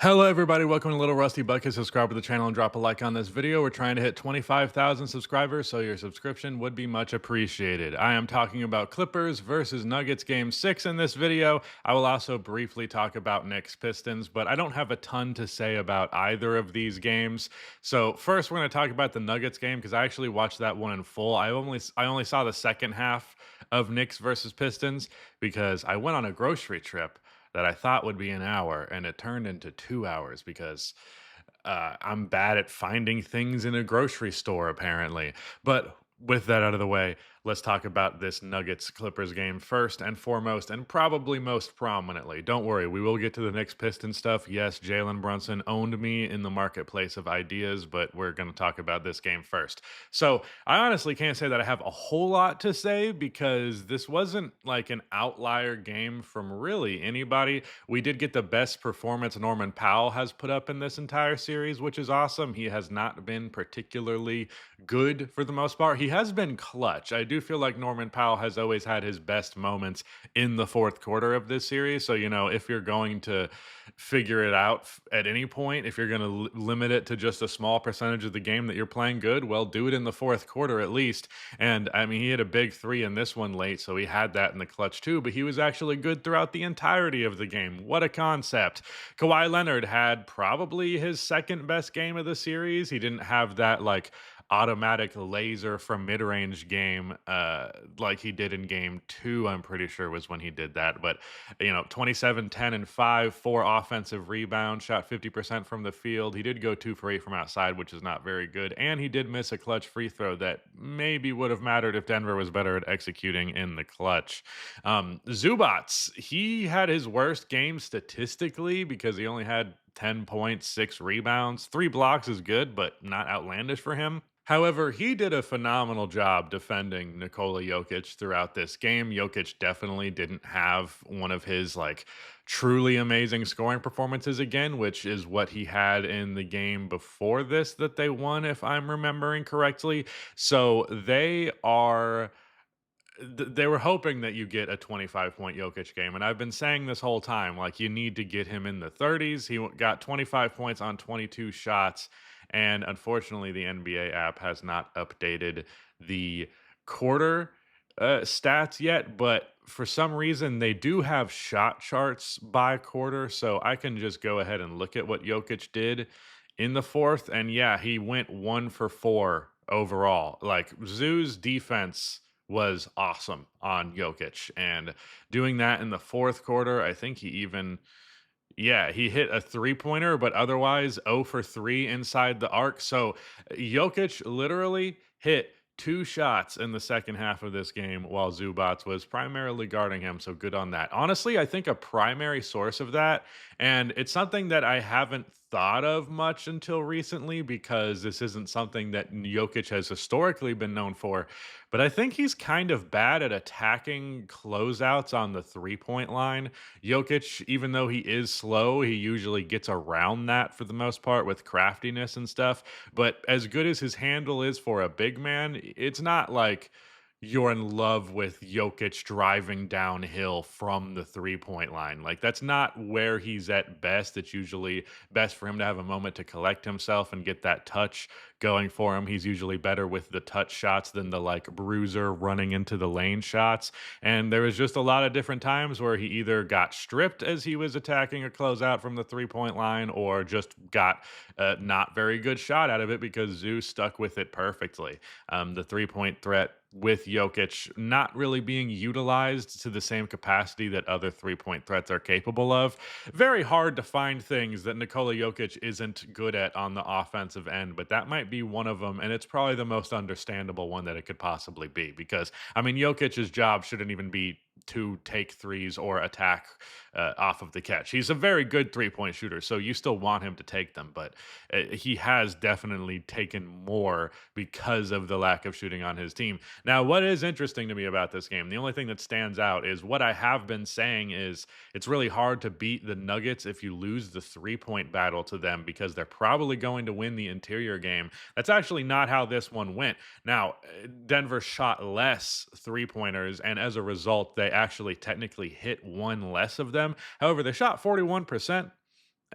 Hello, everybody. Welcome to Little Rusty Bucket. Subscribe to the channel and drop a like on this video. We're trying to hit 25,000 subscribers, so your subscription would be much appreciated. I am talking about Clippers versus Nuggets Game 6 in this video. I will also briefly talk about Knicks Pistons, but I don't have a ton to say about either of these games. So first, we're going to talk about the Nuggets game because I actually watched that one in full. I only saw the second half of Knicks versus Pistons because I went on a grocery trip that I thought would be an hour, and it turned into 2 hours because I'm bad at finding things in a grocery store, apparently. But with that out of the way, let's talk about this Nuggets Clippers game first and foremost, and probably most prominently. Don't worry, we will get to the Knicks Pistons stuff. Yes, Jalen Brunson owned me in the marketplace of ideas, but we're going to talk about this game first. So I honestly can't say that I have a whole lot to say because this wasn't like an outlier game from really anybody. We did get the best performance Norman Powell has put up in this entire series, which is awesome. He has not been particularly good for the most part. He has been clutch. I do feel like Norman Powell has always had his best moments in the fourth quarter of this series. So, if you're going to figure it out at any point, if you're going to limit it to just a small percentage of the game that you're playing good, well, do it in the fourth quarter at least. And I mean, he had a big three in this one late, so he had that in the clutch too, but he was actually good throughout the entirety of the game. What a concept. Kawhi Leonard had probably his second best game of the series. He didn't have that like automatic laser from mid-range game like he did in game two. I'm pretty sure was when he did that, but 27, 10, and 5, 4 offensive rebounds, shot 50% from the field. He did go 2 for 8 from outside, which is not very good, and he did miss a clutch free throw that maybe would have mattered if Denver was better at executing in the clutch. Zubats, he had his worst game statistically because he only had 10 points, 6 rebounds. 3 blocks is good, but not outlandish for him. However, he did a phenomenal job defending Nikola Jokic throughout this game. Jokic definitely didn't have one of his like truly amazing scoring performances again, which is what he had in the game before this that they won, if I'm remembering correctly. So they were hoping that you get a 25-point Jokic game, and I've been saying this whole time, like, you need to get him in the 30s. He got 25 points on 22 shots, and unfortunately, the NBA app has not updated the quarter stats yet, but for some reason, they do have shot charts by quarter, so I can just go ahead and look at what Jokic did in the fourth, and yeah, he went 1 for 4 overall. Like, Zoo's defense was awesome on Jokic. And doing that in the fourth quarter, I think he hit a three-pointer, but otherwise 0 for 3 inside the arc. So Jokic literally hit 2 shots in the second half of this game while Zubats was primarily guarding him. So good on that. Honestly, I think a primary source of that, and it's something that I haven't thought of much until recently because this isn't something that Jokic has historically been known for, but I think he's kind of bad at attacking closeouts on the three-point line. Jokic, even though he is slow, he usually gets around that for the most part with craftiness and stuff. But as good as his handle is for a big man, it's not like you're in love with Jokic driving downhill from the three-point line. Like, that's not where he's at best. It's usually best for him to have a moment to collect himself and get that touch going for him. He's usually better with the touch shots than the like bruiser running into the lane shots. And there was just a lot of different times where he either got stripped as he was attacking a closeout from the three-point line or just got a not very good shot out of it because Zeus stuck with it perfectly. The three-point threat with Jokic not really being utilized to the same capacity that other three-point threats are capable of. Very hard to find things that Nikola Jokic isn't good at on the offensive end, but that might be one of them, and it's probably the most understandable one that it could possibly be because, I mean, Jokic's job shouldn't even be to take threes or attack off of the catch. He's a very good three-point shooter, so you still want him to take them, but he has definitely taken more because of the lack of shooting on his team. Now, what is interesting to me about this game, the only thing that stands out is what I have been saying is it's really hard to beat the Nuggets if you lose the three-point battle to them because they're probably going to win the interior game. That's actually not how this one went. Now, Denver shot less three-pointers, and as a result, they actually technically hit one less of them. However, they shot 41%.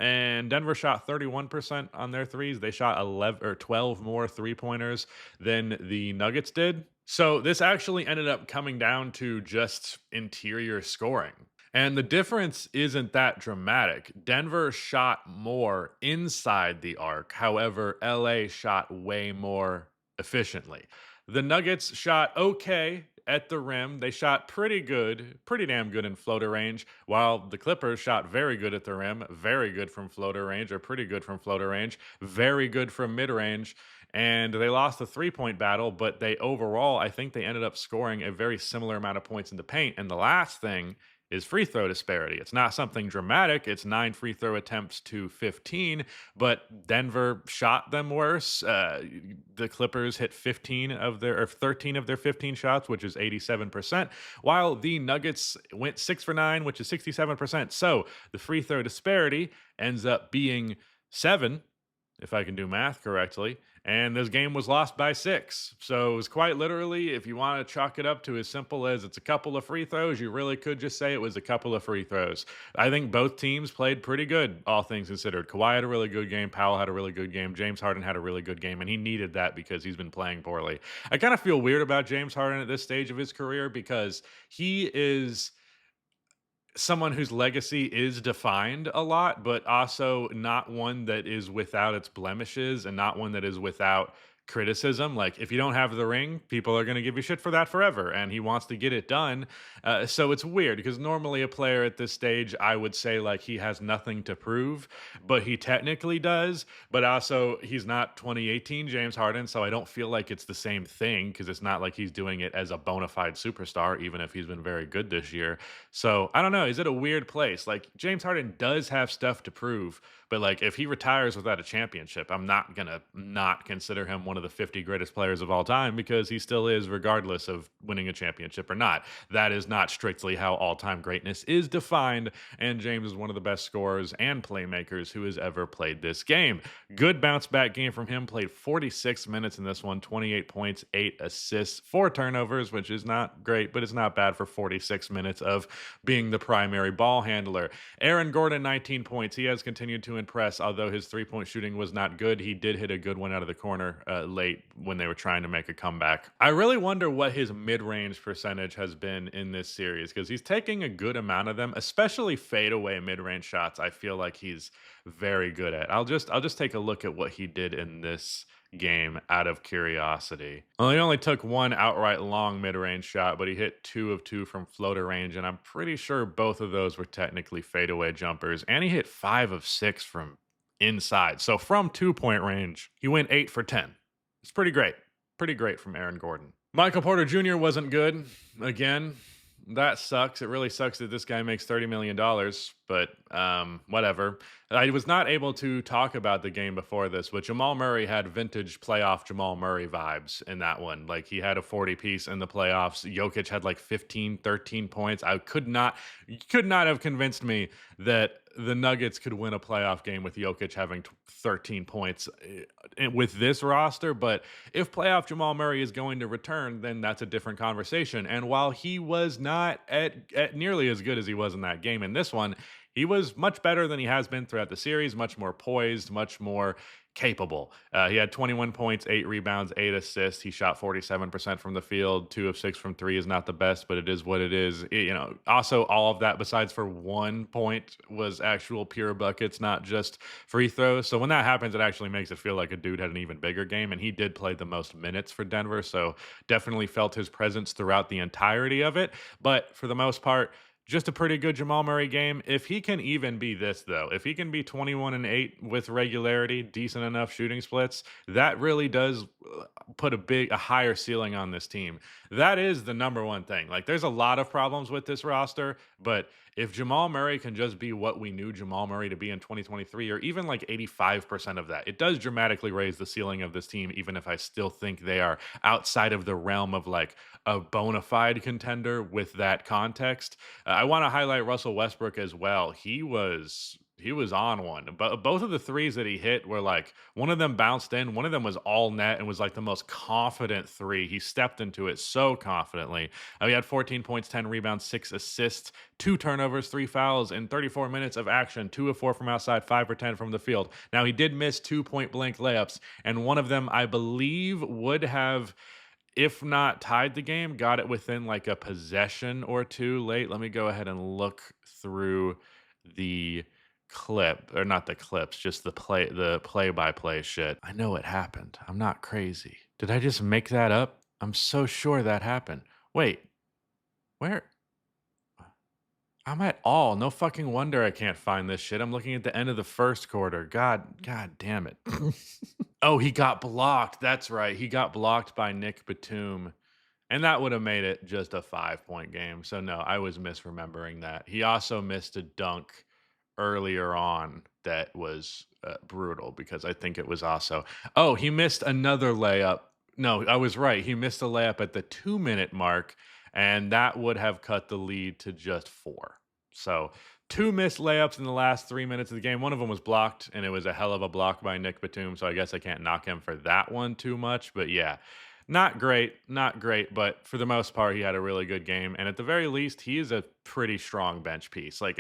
and Denver shot 31% on their threes. They shot 11 or 12 more three-pointers than the Nuggets did. So this actually ended up coming down to just interior scoring. And the difference isn't that dramatic. Denver shot more inside the arc. However, LA shot way more efficiently. The Nuggets shot okay at the rim. They shot pretty good, pretty damn good in floater range, while the Clippers shot very good at the rim, very good from floater range, or pretty good from floater range, very good from mid range. And they lost the 3-point battle, but they overall, I think they ended up scoring a very similar amount of points in the paint. And the last thing is free throw disparity. It's not something dramatic. It's 9 free throw attempts to 15, but Denver shot them worse. The Clippers hit 15 of their or 13 of their 15 shots, which is 87%, while the Nuggets went 6 for 9, which is 67%. So the free throw disparity ends up being 7, if I can do math correctly. And this game was lost by 6. So it was quite literally, if you want to chalk it up to as simple as it's a couple of free throws, you really could just say it was a couple of free throws. I think both teams played pretty good, all things considered. Kawhi had a really good game. Powell had a really good game. James Harden had a really good game, and he needed that because he's been playing poorly. I kind of feel weird about James Harden at this stage of his career because he is someone whose legacy is defined a lot, but also not one that is without its blemishes and not one that is without criticism. Like, if you don't have the ring, people are going to give you shit for that forever. And he wants to get it done. So it's weird because normally a player at this stage, I would say, like, he has nothing to prove, but he technically does. But also, he's not 2018 James Harden. So I don't feel like it's the same thing because it's not like he's doing it as a bona fide superstar, even if he's been very good this year. So I don't know. Is it a weird place? Like, James Harden does have stuff to prove, but like if he retires without a championship, I'm not gonna not consider him one of the 50 greatest players of all time because he still is, regardless of winning a championship or not. That is not strictly how all-time greatness is defined, and James is one of the best scorers and playmakers who has ever played this game. Good bounce back game from him. Played 46 minutes in this one, 28 points, 8 assists, 4 turnovers, which is not great, but it's not bad for 46 minutes of being the primary ball handler. Aaron Gordon, 19 points. He has continued to impress, although his three-point shooting was not good. He did hit a good one out of the corner late when they were trying to make a comeback. I really wonder what his mid-range percentage has been in this series because he's taking a good amount of them, especially fadeaway mid-range shots. I feel like he's very good at. I'll just take a look at what he did in this game out of curiosity. Well, he only took one outright long mid-range shot, but he hit 2 of 2 from floater range, and I'm pretty sure both of those were technically fadeaway jumpers, and he hit 5 of 6 from inside. So from 2-point range, he went 8 for 10. It's pretty great. Pretty great from Aaron Gordon. Michael Porter Jr. wasn't good. Again, that sucks. It really sucks that this guy makes $30 million, but whatever. I was not able to talk about the game before this, but Jamal Murray had vintage playoff Jamal Murray vibes in that one. Like, he had a 40 piece in the playoffs. Jokic had like 15, 13 points. You could not have convinced me that the Nuggets could win a playoff game with Jokic having 13 points with this roster. But if playoff Jamal Murray is going to return, then that's a different conversation. And while he was not at nearly as good as he was in that game, in this one, he was much better than he has been throughout the series, much more poised, much more capable. He had 21 points, 8 rebounds, 8 assists. He shot 47% from the field. 2 of 6 from 3 is not the best, but it is what it is. Also all of that besides for 1 point was actual pure buckets, not just free throws. So when that happens, it actually makes it feel like a dude had an even bigger game, and he did play the most minutes for Denver. So definitely felt his presence throughout the entirety of it. But for the most part, just a pretty good Jamal Murray game. If he can even be this, though, if he can be 21 and 8 with regularity, decent enough shooting splits, that really does put a higher ceiling on this team. That is the number one thing. Like, there's a lot of problems with this roster, but if Jamal Murray can just be what we knew Jamal Murray to be in 2023, or even like 85% of that, it does dramatically raise the ceiling of this team, even if I still think they are outside of the realm of like a bona fide contender with that context. I want to highlight Russell Westbrook as well. He was he was on one. But both of the threes that he hit were like one of them bounced in, one of them was all net and was like the most confident three. He stepped into it so confidently. He had 14 points, 10 rebounds, 6 assists, 2 turnovers, 3 fouls in 34 minutes of action, 2 of 4 from outside, 5 for 10 from the field. Now he did miss 2 point blank layups, and one of them I believe would have, if not tied the game, got it within like a possession or two late. Let me go ahead and look through the clip, or not the clips, just the play-by-play shit. I know it happened. I'm not crazy. Did I just make that up? I'm so sure that happened. Wait, where? I'm at all. No fucking wonder I can't find this shit. I'm looking at the end of the first quarter. God damn it. Oh, he got blocked. That's right. He got blocked by Nick Batum. And that would have made it just a 5 point game. So, no, I was misremembering that. He also missed a dunk earlier on that was brutal because I think it was also. Oh, he missed another layup. No, I was right. He missed a layup at the 2 minute mark, and that would have cut the lead to just four. So, two missed layups in the last 3 minutes of the game. One of them was blocked, and it was a hell of a block by Nick Batum. So, I guess I can't knock him for that one too much. But yeah, not great, not great, but for the most part, he had a really good game, and at the very least, he is a pretty strong bench piece. Like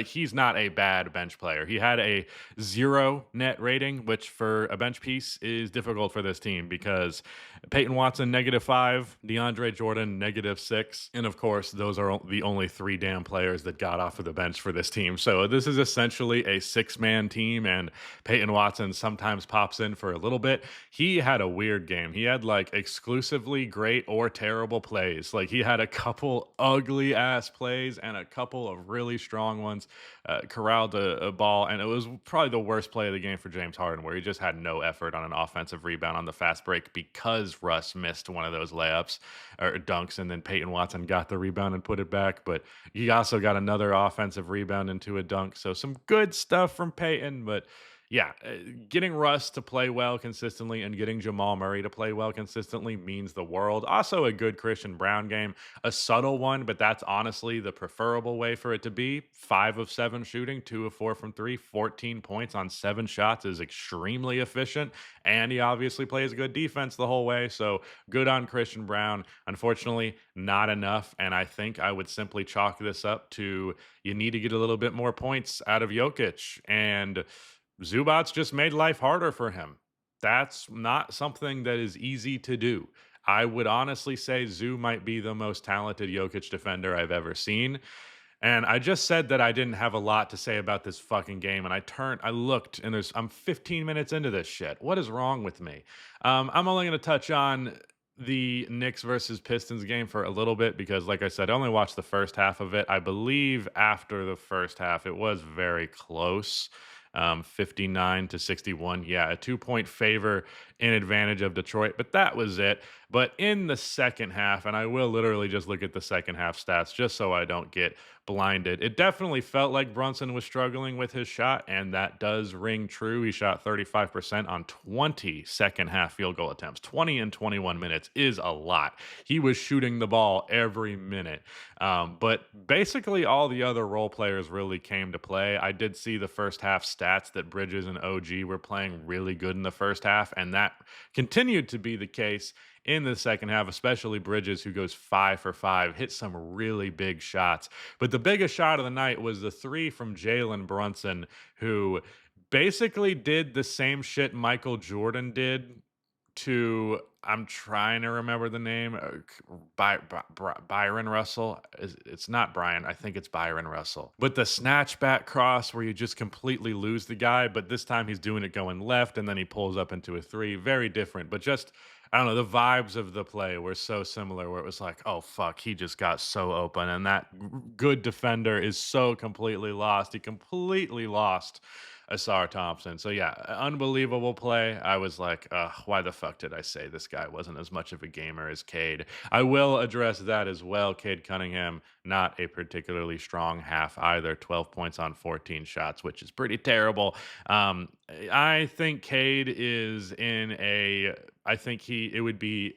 he's not a bad bench player. He had a 0 net rating, which for a bench piece is difficult for this team because Peyton Watson -5, DeAndre Jordan -6, and of course, those are the only three damn players that got off of the bench for this team. So this is essentially a six-man team, and Peyton Watson sometimes pops in for a little bit. He had a weird game. He had like exclusively great or terrible plays. Like he had a couple ugly ass plays and a couple of really strong ones. Corralled a ball, and it was probably the worst play of the game for James Harden, where he just had no effort on an offensive rebound on the fast break because Russ missed one of those layups or dunks, and then Peyton Watson got the rebound and put it back. But he also got another offensive rebound into a dunk. So some good stuff from Peyton, but yeah, getting Russ to play well consistently and getting Jamal Murray to play well consistently means the world. Also, a good Christian Brown game, a subtle one, but that's honestly the preferable way for it to be. 5 of 7 shooting, 2 of 4 from three, 14 points on 7 shots is extremely efficient. And he obviously plays good defense the whole way. So good on Christian Brown. Unfortunately, not enough. And I think I would simply chalk this up to you need to get a little bit more points out of Jokic. And Zubats just made life harder for him. That's not something that is easy to do. I would honestly say Zoo might be the most talented Jokic defender I've ever seen. And I just said that I didn't have a lot to say about this fucking game, and I looked, and I'm 15 minutes into this shit. What is wrong with me? I'm only going to touch on the Knicks versus Pistons game for a little bit because, like I said, I only watched the first half of it. I believe after the first half, it was very close. 59-61. Yeah, a 2 point favor in advantage of Detroit, but that was it. But in the second half, and I will literally just look at the second half stats just so I don't get blinded, it definitely felt like Brunson was struggling with his shot, and that does ring true. He shot 35% on 20 second half field goal attempts. 20 in 21 minutes is a lot. He was shooting the ball every minute. But basically, all the other role players really came to play. I did see the first half stats that Bridges and OG were playing really good in the first half, and that continued to be the case in the second half, especially Bridges, who goes 5 for 5, hit some really big shots. But the biggest shot of the night was the three from Jalen Brunson, who basically did the same shit Michael Jordan did to, I'm trying to remember the name, Byron Russell. It's not Brian. I think it's Byron Russell. But the snatchback cross where you just completely lose the guy, but this time he's doing it going left and then he pulls up into a three. Very different, but just, I don't know, the vibes of the play were so similar where it was like, oh, fuck, he just got so open. And that good defender is so completely lost. He completely lost Asar Thompson. So yeah, unbelievable play. I was like, why the fuck did I say this guy wasn't as much of a gamer as Cade? I will address that as well. Cade Cunningham, not a particularly strong half either. 12 points on 14 shots, which is pretty terrible. I think Cade is in a, I think it would be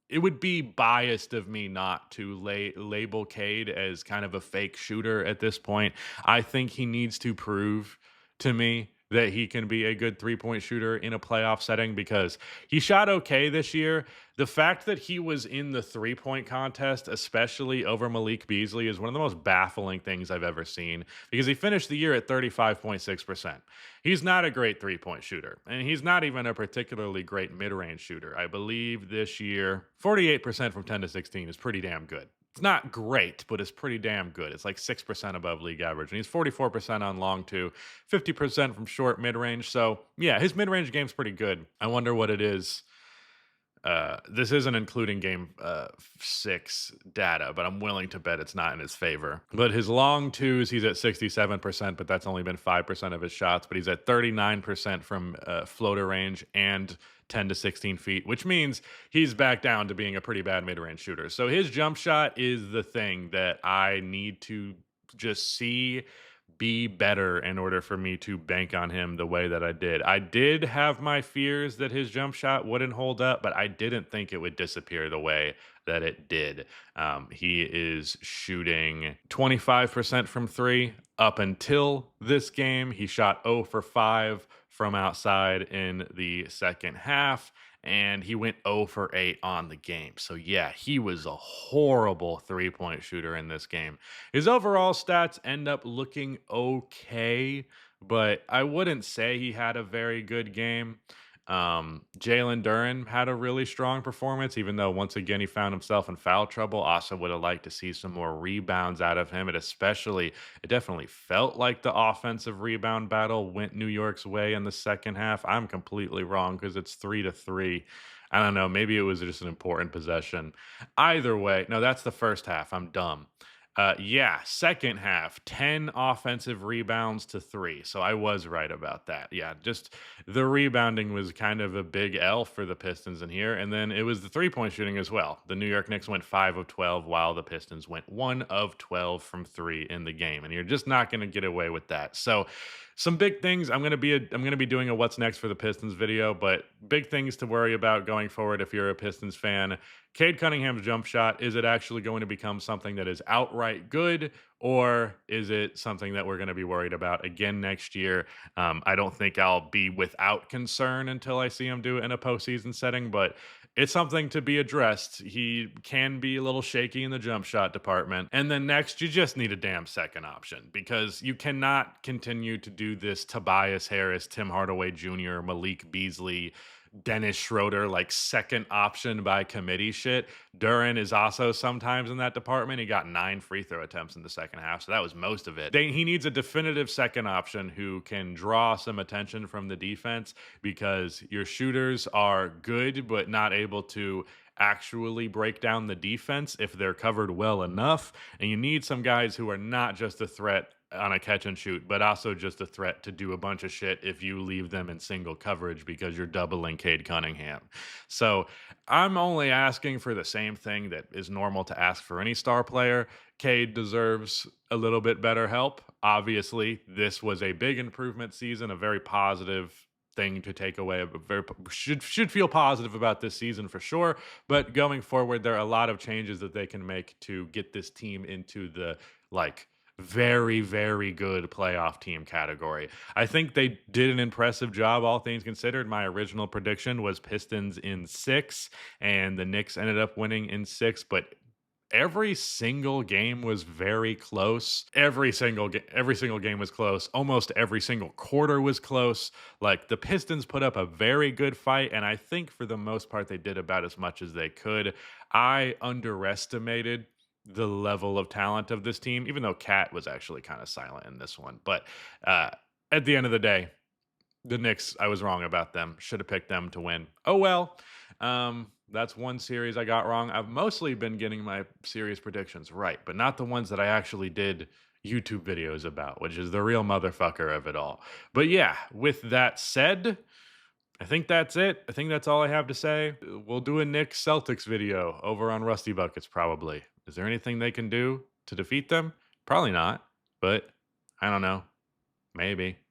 it would be biased of me not to label Cade as kind of a fake shooter at this point. I think he needs to prove to me that he can be a good three-point shooter in a playoff setting because he shot okay this year. The fact that he was in the three-point contest, especially over Malik Beasley, is one of the most baffling things I've ever seen because he finished the year at 35.6%. He's not a great three-point shooter, and he's not even a particularly great mid-range shooter. I believe this year, 48% from 10 to 16 is pretty damn good. It's not great, but it's pretty damn good. It's like 6% above league average. And he's 44% on long two, 50% from short mid range. So, yeah, his mid range game's pretty good. I wonder what it is. This isn't including game 6 data, but I'm willing to bet it's not in his favor. But his long twos, he's at 67%, but that's only been 5% of his shots. But he's at 39% from floater range and 10 to 16 feet, which means he's back down to being a pretty bad mid range shooter. So his jump shot is the thing that I need to just see be better in order for me to bank on him the way that I did. I did have my fears that his jump shot wouldn't hold up, but I didn't think it would disappear the way that it did. He is shooting 25% from three up until this game. He shot 0 for 5 from outside in the second half, and he went 0 for 8 on the game. So, yeah, he was a horrible three-point shooter in this game. His overall stats end up looking okay, but I wouldn't say he had a very good game. Jalen Duren had a really strong performance, even though once again he found himself in foul trouble. Also, would have liked to see some more rebounds out of him. It definitely felt like the offensive rebound battle went New York's way in the second half. I'm completely wrong because it's 3-3. I don't know. Maybe it was just an important possession. Either way, no, that's the first half. I'm dumb. Yeah, second half, 10 offensive rebounds to 3. So I was right about that. Yeah, just the rebounding was kind of a big L for the Pistons in here. And then it was the three-point shooting as well. The New York Knicks went 5 of 12, while the Pistons went 1 of 12 from 3 in the game. And you're just not going to get away with that. So some big things. I'm gonna be doing a what's next for the Pistons video, but big things to worry about going forward if you're a Pistons fan. Cade Cunningham's jump shot, is it actually going to become something that is outright good, or is it something that we're going to be worried about again next year? I don't think I'll be without concern until I see him do it in a postseason setting, but it's something to be addressed. He can be a little shaky in the jump shot department. And then next, you just need a damn second option because you cannot continue to do this Tobias Harris, Tim Hardaway Jr., Malik Beasley, Dennis Schroeder, like second option by committee shit. Duren is also sometimes in that department. He got 9 free throw attempts in the second half, so that was most of it. He needs a definitive second option who can draw some attention from the defense because your shooters are good but not able to actually break down the defense if they're covered well enough. And you need some guys who are not just a threat on a catch and shoot, but also just a threat to do a bunch of shit if you leave them in single coverage because you're doubling Cade Cunningham. So I'm only asking for the same thing that is normal to ask for any star player. Cade deserves a little bit better help. Obviously, this was a big improvement season, a very positive thing to take away. Should feel positive about this season for sure. But going forward, there are a lot of changes that they can make to get this team into the like very, very good playoff team category. I think they did an impressive job, all things considered. My original prediction was Pistons in 6, and the Knicks ended up winning in 6, but every single game was very close. Every single game was close. Almost every single quarter was close. Like the Pistons put up a very good fight, and I think for the most part they did about as much as they could. I underestimated the level of talent of this team, even though Cat was actually kind of silent in this one. But at the end of the day, the Knicks, I was wrong about them. Should have picked them to win. Oh well. That's one series I got wrong. I've mostly been getting my series predictions right, but not the ones that I actually did YouTube videos about, which is the real motherfucker of it all. But yeah, with that said, I think that's it. I think that's all I have to say. We'll do a Knicks Celtics video over on Rusty Buckets, probably. Is there anything they can do to defeat them? Probably not, but I don't know. Maybe.